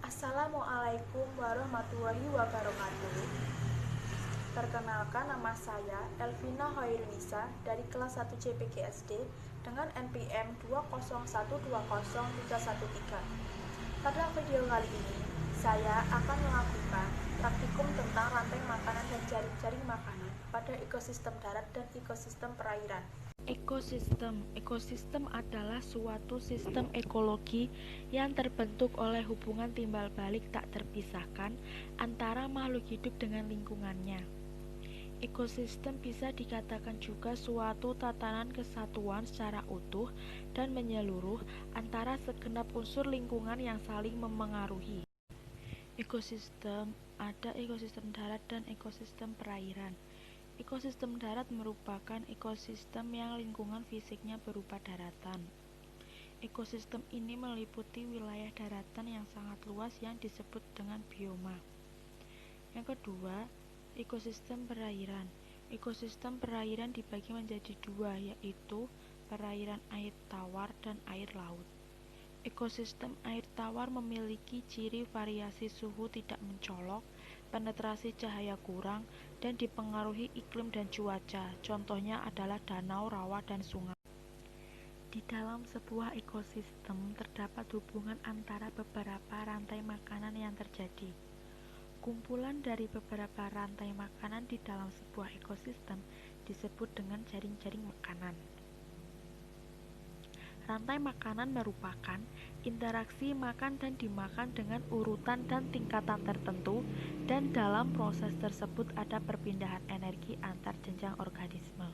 Assalamualaikum warahmatullahi wabarakatuh. Perkenalkan, nama saya Elvina Hoirunisa dari kelas 1 CPGSD dengan NPM 201203113. Pada video kali ini, saya akan melakukan praktikum tentang rantai makanan dan jaring-jaring makanan pada ekosistem darat dan ekosistem perairan. Ekosistem adalah suatu sistem ekologi yang terbentuk oleh hubungan timbal balik tak terpisahkan antara makhluk hidup dengan lingkungannya. Ekosistem bisa dikatakan juga suatu tatanan kesatuan secara utuh dan menyeluruh antara segenap unsur lingkungan yang saling memengaruhi. Ekosistem ada ekosistem darat dan ekosistem perairan. Ekosistem darat merupakan ekosistem yang lingkungan fisiknya berupa daratan. Ekosistem ini meliputi wilayah daratan yang sangat luas yang disebut dengan bioma. Yang kedua, ekosistem perairan. Ekosistem perairan dibagi menjadi dua, yaitu perairan air tawar dan air laut. Ekosistem air tawar memiliki ciri variasi suhu tidak mencolok, penetrasi cahaya kurang, dan dipengaruhi iklim dan cuaca. Contohnya adalah danau, rawa, dan sungai. Di dalam sebuah ekosistem terdapat hubungan antara beberapa rantai makanan yang terjadi. Kumpulan dari beberapa rantai makanan di dalam sebuah ekosistem disebut dengan jaring-jaring makanan. Rantai makanan merupakan interaksi makan dan dimakan dengan urutan dan tingkatan tertentu, dan dalam proses tersebut ada perpindahan energi antar jenjang organisme.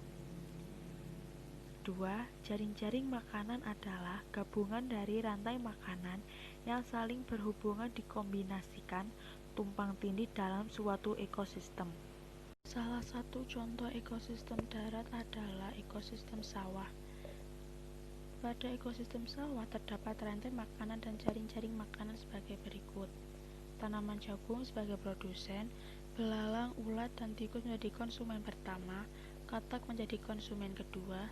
Kedua, jaring-jaring makanan adalah gabungan dari rantai makanan yang saling berhubungan dikombinasikan tumpang tindih dalam suatu ekosistem. Salah satu contoh ekosistem darat adalah ekosistem sawah. Pada ekosistem sawah terdapat rantai makanan dan jaring-jaring makanan sebagai berikut. Tanaman jagung sebagai produsen, belalang, ulat, dan tikus menjadi konsumen pertama, katak menjadi konsumen kedua,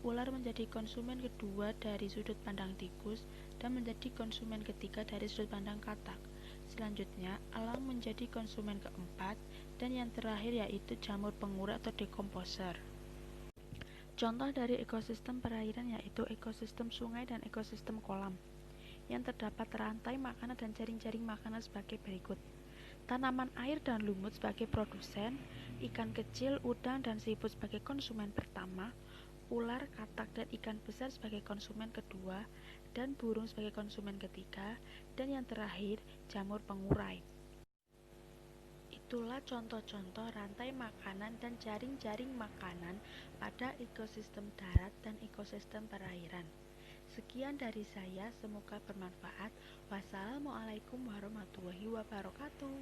ular menjadi konsumen kedua dari sudut pandang tikus, dan menjadi konsumen ketiga dari sudut pandang katak. Selanjutnya, alang menjadi konsumen keempat, dan yang terakhir yaitu jamur pengurai atau dekomposer. Contoh dari ekosistem perairan yaitu ekosistem sungai dan ekosistem kolam, yang terdapat rantai makanan dan jaring-jaring makanan sebagai berikut. Tanaman air dan lumut sebagai produsen, ikan kecil, udang, dan siput sebagai konsumen pertama, ular, katak, dan ikan besar sebagai konsumen kedua, dan burung sebagai konsumen ketiga, dan yang terakhir, jamur pengurai. Itulah contoh-contoh rantai makanan dan jaring-jaring makanan pada ekosistem darat dan ekosistem perairan. Sekian dari saya, semoga bermanfaat. Wassalamualaikum warahmatullahi wabarakatuh.